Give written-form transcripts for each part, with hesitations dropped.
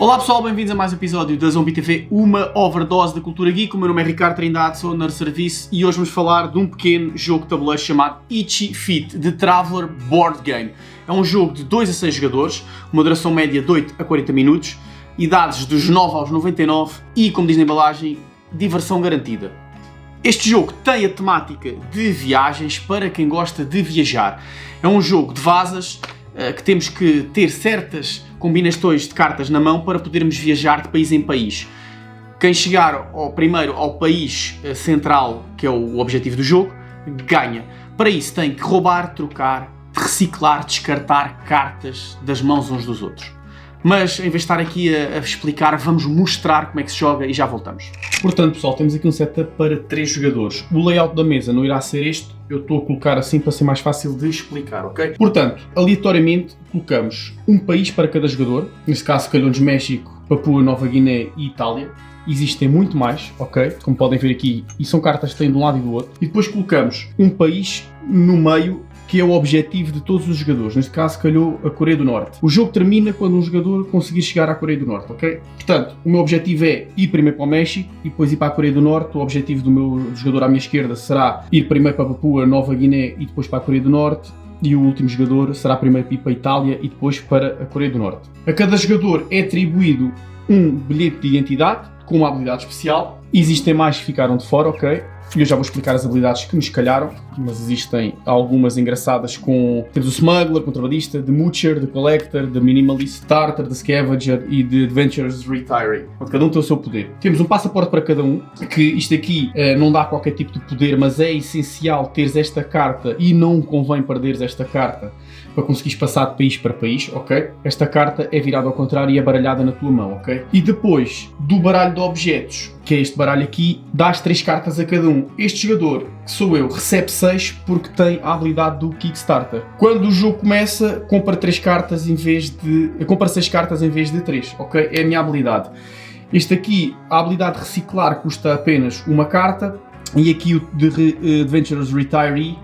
Olá pessoal, bem-vindos a mais um episódio da Zombie TV, uma overdose da cultura geek. O meu nome é Ricardo Trindade, sou Nerd Service e hoje vamos falar de um pequeno jogo de tabuleiro chamado Ichi Fit, The Traveller Board Game. É um jogo de 2 a 6 jogadores, uma duração média de 8 a 40 minutos, idades dos 9 aos 99 e, como diz na embalagem, diversão garantida. Este jogo tem a temática de viagens para quem gosta de viajar. É um jogo de vasas que temos que ter certas combinações de cartas na mão para podermos viajar de país em país. Quem chegar primeiro ao país central, que é o objetivo do jogo, ganha. Para isso tem que roubar, trocar, reciclar, descartar cartas das mãos uns dos outros. Mas, em vez de estar aqui a explicar, vamos mostrar como é que se joga e já voltamos. Portanto, pessoal, temos aqui um setup para 3 jogadores. O layout da mesa não irá ser este, eu estou a colocar assim para ser mais fácil de explicar, ok? Portanto, aleatoriamente, colocamos um país para cada jogador. Neste caso, calhou-nos México, Papua Nova Guiné e Itália. Existem muito mais, ok? Como podem ver aqui, e são cartas que têm de um lado e do outro. E depois colocamos um país no meio, que é o objetivo de todos os jogadores. Neste caso, calhou a Coreia do Norte. O jogo termina quando um jogador conseguir chegar à Coreia do Norte, ok? Portanto, o meu objetivo é ir primeiro para o México e depois ir para a Coreia do Norte. O objetivo do meu jogador à minha esquerda será ir primeiro para a Papua Nova Guiné e depois para a Coreia do Norte. E o último jogador será primeiro ir para a Itália e depois para a Coreia do Norte. A cada jogador é atribuído um bilhete de identidade com uma habilidade especial. Existem mais que ficaram de fora, ok? E eu já vou explicar as habilidades que nos calharam, mas existem algumas engraçadas com... Temos o Smuggler, Contrabandista, The Moocher, The Collector, The Minimalist, Starter, The Scavenger e The Adventurer's Retiree. Cada um tem o seu poder. Temos um passaporte para cada um, que isto aqui não dá qualquer tipo de poder, mas é essencial teres esta carta e não convém perderes esta carta para conseguires passar de país para país, ok? Esta carta é virada ao contrário e é baralhada na tua mão, ok? E depois do baralho de objetos, que é este baralho aqui, dás 3 cartas a cada um. Este jogador, que sou eu, recebe 6 porque tem a habilidade do Kickstarter. Quando o jogo começa, compra 6 cartas em vez de 3, ok? É a minha habilidade. Este aqui, a habilidade de reciclar custa apenas uma carta e aqui o de Adventurer's Retiree,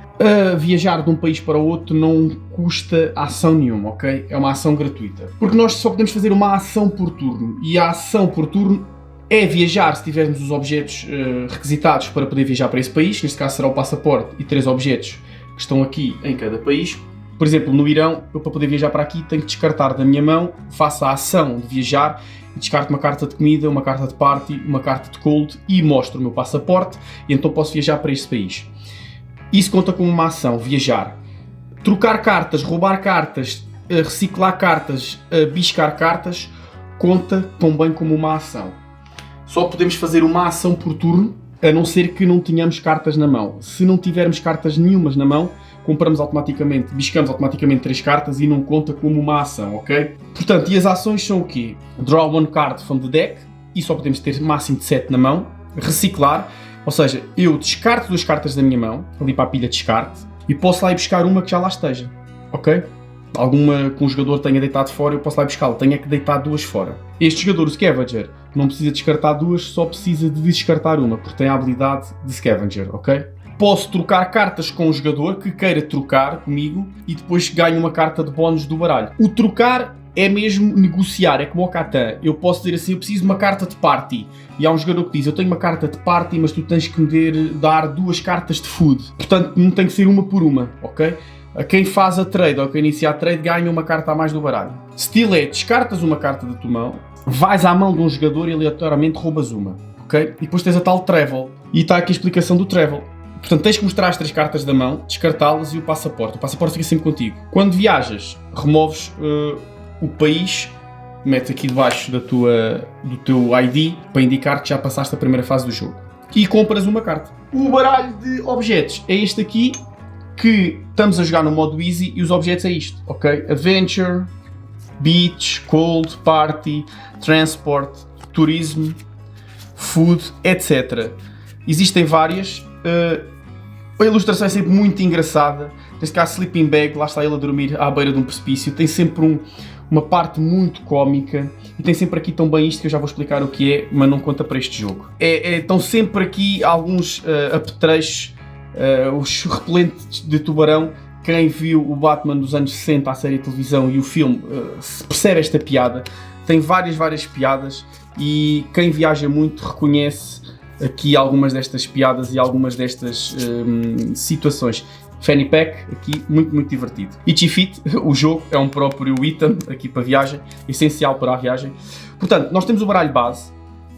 viajar de um país para o outro não custa ação nenhuma, ok? É uma ação gratuita. Porque nós só podemos fazer uma ação por turno e a ação por turno é viajar se tivermos os objetos requisitados para poder viajar para esse país. Neste caso será o passaporte e 3 objetos que estão aqui em cada país. Por exemplo, no Irão, eu para poder viajar para aqui tenho que descartar da minha mão, faço a ação de viajar e descarto uma carta de comida, uma carta de party, uma carta de cold e mostro o meu passaporte e então posso viajar para esse país. Isso conta como uma ação, viajar. Trocar cartas, roubar cartas, reciclar cartas, biscar cartas, conta tão bem como uma ação. Só podemos fazer uma ação por turno, a não ser que não tenhamos cartas na mão. Se não tivermos cartas nenhumas na mão, compramos automaticamente, biscamos automaticamente 3 cartas e não conta como uma ação, ok? Portanto, e as ações são o quê? Draw one card from the deck, e só podemos ter máximo de 7 na mão. Reciclar, ou seja, eu descarto 2 cartas da minha mão, ali para a pilha de descarte, e posso lá ir buscar uma que já lá esteja, ok? Alguma que um jogador tenha deitado fora, eu posso lá buscá-la, tenho é que deitar 2 fora. Este jogador, o Scavenger, não precisa descartar 2, só precisa de descartar uma, porque tem a habilidade de Scavenger, ok? Posso trocar cartas com um jogador que queira trocar comigo e depois ganho uma carta de bónus do baralho. O trocar é mesmo negociar, é como o Catan. Eu posso dizer assim, eu preciso de uma carta de party. E há um jogador que diz, eu tenho uma carta de party, mas tu tens que me dar 2 cartas de food. Portanto, não tem que ser uma por uma, ok? A quem faz a trade ou quem inicia a trade ganha uma carta a mais do baralho. Estilo é, descartas uma carta da tua mão, vais à mão de um jogador e aleatoriamente roubas uma, ok? E depois tens a tal travel. E está aqui a explicação do travel. Portanto, tens que mostrar as 3 cartas da mão, descartá-las e o passaporte. O passaporte fica sempre contigo. Quando viajas, removes o país, metes aqui debaixo do teu ID para indicar que já passaste a primeira fase do jogo. E compras uma carta. O baralho de objetos é este aqui, que estamos a jogar no modo easy e os objetos é isto, ok? Adventure, beach, cold, party, transport, turismo, food, etc. Existem várias. A ilustração é sempre muito engraçada. Neste caso, sleeping bag, lá está ele a dormir à beira de um precipício. Tem sempre uma parte muito cómica e tem sempre aqui também isto que eu já vou explicar o que é, mas não conta para este jogo. Estão sempre aqui alguns apetrechos, os repelentes de tubarão. Quem viu o Batman dos anos 60, a série de televisão e o filme, percebe esta piada. tem várias piadas e quem viaja muito reconhece aqui algumas destas piadas e algumas destas situações. Fanny Pack, aqui muito divertido. Itchy Feet, o jogo é um próprio item aqui para a viagem, essencial para a viagem. Portanto, nós temos o baralho base,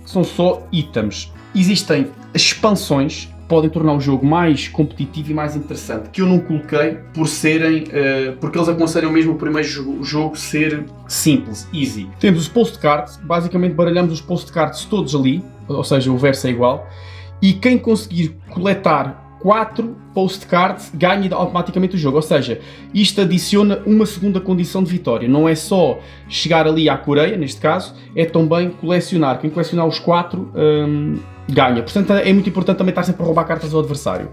que são só itens. Existem expansões que podem tornar o jogo mais competitivo e mais interessante, que eu não coloquei por serem, porque eles aconselham mesmo o primeiro jogo ser simples, easy. Temos os postcards, basicamente baralhamos os postcards todos ali, ou seja, o verso é igual, e quem conseguir coletar 4 postcards ganha automaticamente o jogo, ou seja, isto adiciona uma segunda condição de vitória, não é só chegar ali à Coreia, neste caso, é também colecionar, quem colecionar os 4 ganha, portanto é muito importante também estar sempre a roubar cartas ao adversário.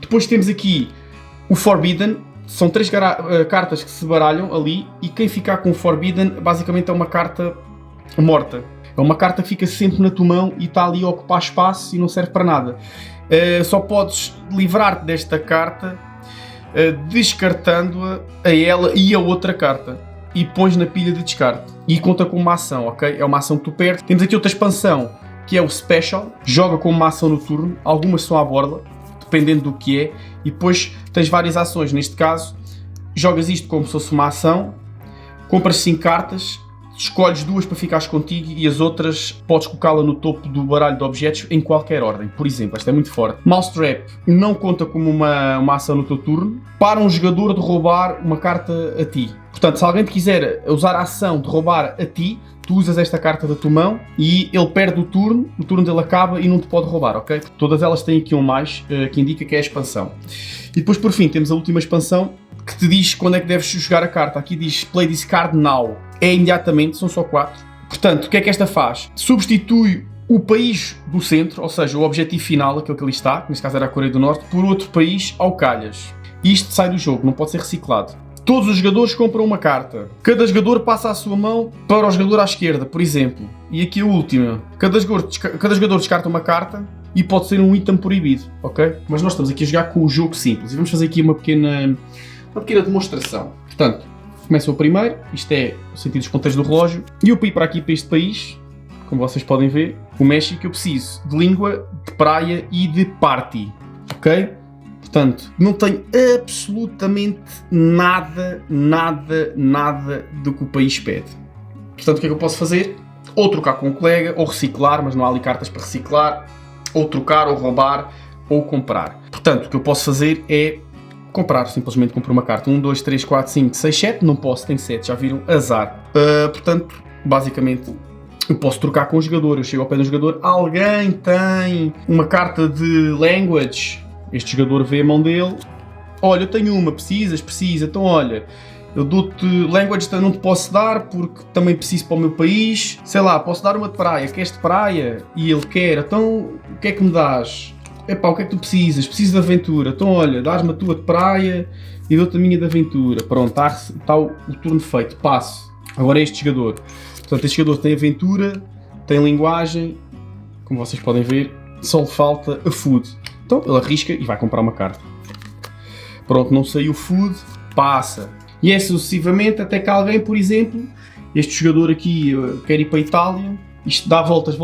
Depois temos aqui o Forbidden, são 3 cartas que se baralham ali e quem ficar com o Forbidden basicamente é uma carta morta, é uma carta que fica sempre na tua mão e está ali a ocupar espaço e não serve para nada. Só podes livrar-te desta carta descartando-a a ela e a outra carta e pões na pilha de descarte e conta com uma ação, ok? É uma ação que tu perdes. Temos aqui outra expansão que é o Special, joga com uma ação no turno, algumas são à borla, dependendo do que é, e depois tens várias ações. Neste caso, jogas isto como se fosse uma ação, compras 5 cartas, escolhes 2 para ficares contigo e as outras podes colocá-la no topo do baralho de objetos em qualquer ordem. Por exemplo, esta é muito forte. Mousetrap não conta como uma ação no teu turno, para um jogador de roubar uma carta a ti. Portanto, se alguém te quiser usar a ação de roubar a ti, tu usas esta carta da tua mão e ele perde o turno dele acaba e não te pode roubar, ok? Todas elas têm aqui um mais, que indica que é a expansão. E depois, por fim, temos a última expansão, que te diz quando é que deves jogar a carta. Aqui diz Play this card now. É imediatamente, são só 4. Portanto, o que é que esta faz? Substitui o país do centro, ou seja, o objetivo final, aquele que ali está, que neste caso era a Coreia do Norte, por outro país ao calhas. Isto sai do jogo, não pode ser reciclado. Todos os jogadores compram uma carta. Cada jogador passa a sua mão para o jogador à esquerda, por exemplo. E aqui a última. Cada jogador descarta uma carta e pode ser um item proibido, ok? Mas nós estamos aqui a jogar com o jogo simples e vamos fazer aqui uma pequena demonstração. Portanto, começa o primeiro, isto é o sentido dos ponteiros do relógio, e eu para ir para aqui, para este país, como vocês podem ver, o México, eu preciso de língua, de praia e de party, ok? Portanto, não tenho absolutamente nada do que o país pede. Portanto, o que é que eu posso fazer? Ou trocar com um colega, ou reciclar, mas não há ali cartas para reciclar, ou trocar, ou roubar, ou comprar. Portanto, o que eu posso fazer é comprar, simplesmente compro uma carta. 1, 2, 3, 4, 5, 6, 7. Não posso, tenho 7, já viram? Azar. Portanto, basicamente, eu posso trocar com o jogador. Eu chego ao pé do jogador, alguém tem uma carta de language. Este jogador vê a mão dele. Olha, eu tenho uma, precisa. Então olha, eu dou-te language, não te posso dar porque também preciso para o meu país. Sei lá, posso dar uma de praia. Queres de praia? E ele quer. Então, o que é que me dás? Epá, o que é que tu precisas? Preciso de aventura. Então olha, dás-me a tua de praia e dou-te a minha de aventura. Pronto, está o turno feito. Passo. Agora é este jogador. Portanto, este jogador tem aventura, tem linguagem. Como vocês podem ver, só lhe falta a food. Então ele arrisca e vai comprar uma carta. Pronto, não saiu food, passa. E é sucessivamente até que alguém, por exemplo, este jogador aqui quer ir para a Itália, isto dá voltas,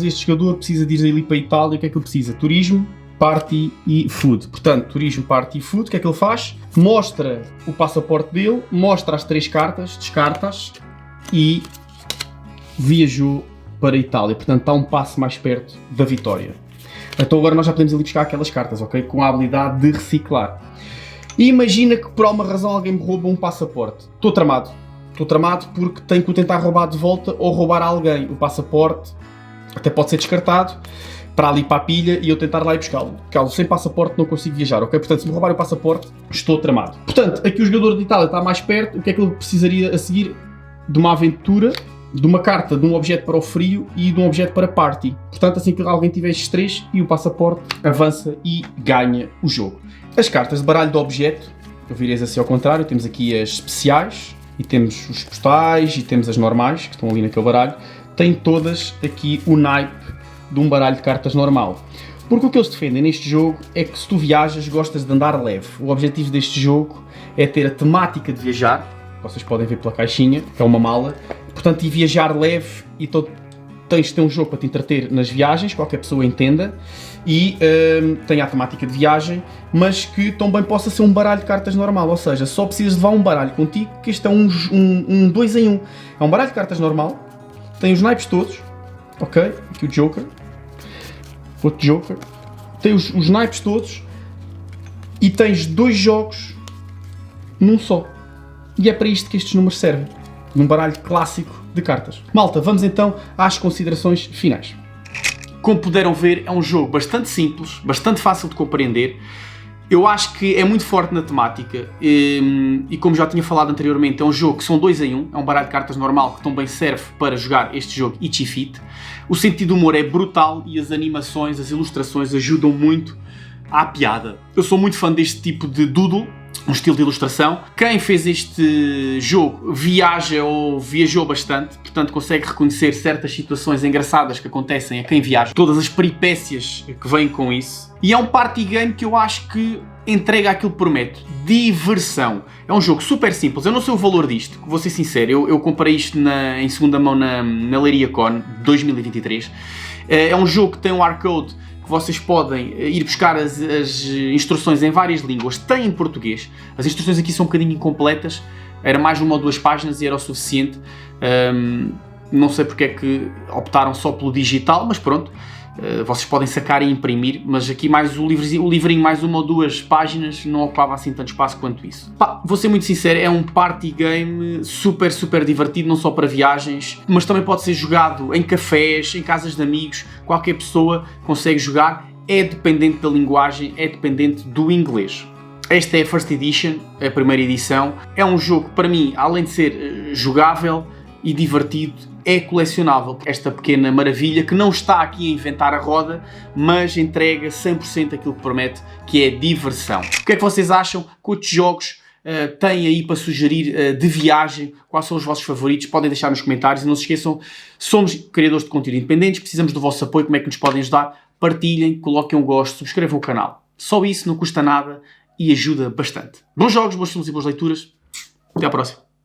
este jogador precisa de ir ali para a Itália, o que é que ele precisa? Turismo, party e food. Portanto, turismo, party e food, o que é que ele faz? Mostra o passaporte dele, mostra as 3 cartas, descartas e viajou para a Itália. Portanto, está um passo mais perto da vitória. Então agora nós já podemos ali buscar aquelas cartas, ok? Com a habilidade de reciclar. E imagina que por alguma razão alguém me rouba um passaporte. Estou tramado porque tenho que o tentar roubar de volta ou roubar a alguém. O passaporte até pode ser descartado para ali para a pilha e eu tentar lá ir buscá-lo. Sem passaporte não consigo viajar, ok? Portanto, se me roubarem o passaporte, estou tramado. Portanto, aqui o jogador de Itália está mais perto. O que é que ele precisaria a seguir? De uma aventura, de uma carta, de um objeto para o frio e de um objeto para party. Portanto, assim que alguém tiver estes 3 e o passaporte, avança e ganha o jogo. As cartas de baralho de objeto, eu virei assim ao contrário, temos aqui as especiais, e temos os postais, e temos as normais, que estão ali naquele baralho. Tem todas aqui o naipe de um baralho de cartas normal. Porque o que eles defendem neste jogo é que se tu viajas, gostas de andar leve. O objetivo deste jogo é ter a temática de viajar, vocês podem ver pela caixinha, é uma mala. Portanto, e viajar leve, e tens de ter um jogo para te entreter nas viagens, qualquer pessoa entenda, e tem a temática de viagem, mas que também possa ser um baralho de cartas normal, ou seja, só precisas levar um baralho contigo, que este é um 2 em 1. É um baralho de cartas normal, tem os naipes todos, ok? Aqui o Joker, outro Joker, tem os naipes todos, e tens 2 jogos num só. E é para isto que estes números servem, num baralho clássico de cartas. Malta, vamos então às considerações finais. Como puderam ver, é um jogo bastante simples, bastante fácil de compreender. Eu acho que é muito forte na temática e como já tinha falado anteriormente, é um jogo que são 2 em 1, é um baralho de cartas normal que também serve para jogar este jogo Itchy Feet. O sentido do humor é brutal e as animações, as ilustrações ajudam muito à piada. Eu sou muito fã deste tipo de doodle, um estilo de ilustração. Quem fez este jogo viaja ou viajou bastante, portanto consegue reconhecer certas situações engraçadas que acontecem a quem viaja, todas as peripécias que vêm com isso. E é um party game que eu acho que entrega aquilo que promete, diversão. É um jogo super simples, eu não sei o valor disto, vou ser sincero, eu comprei isto em segunda mão na Leiria Con 2023. É um jogo que tem um QR-Code que vocês podem ir buscar as instruções em várias línguas, tem em português. As instruções aqui são um bocadinho incompletas, era mais 1 ou 2 páginas e era o suficiente. Não sei porque é que optaram só pelo digital, mas pronto, vocês podem sacar e imprimir, mas aqui mais o livrinho mais 1 ou 2 páginas não ocupava assim tanto espaço quanto isso. Pá, vou ser muito sincero, é um party game super divertido, não só para viagens, mas também pode ser jogado em cafés, em casas de amigos, qualquer pessoa consegue jogar, é dependente da linguagem, é dependente do inglês. Esta é a First Edition, a primeira edição, é um jogo que para mim, além de ser jogável e divertido, é colecionável. Esta pequena maravilha que não está aqui a inventar a roda, mas entrega 100% aquilo que promete, que é diversão. O que é que vocês acham? Quantos jogos têm aí para sugerir de viagem? Quais são os vossos favoritos? Podem deixar nos comentários e não se esqueçam, somos criadores de conteúdo independentes, precisamos do vosso apoio. Como é que nos podem ajudar? Partilhem, coloquem um gosto, subscrevam o canal. Só isso não custa nada e ajuda bastante. Bons jogos, bons filmes e boas leituras. Até à próxima.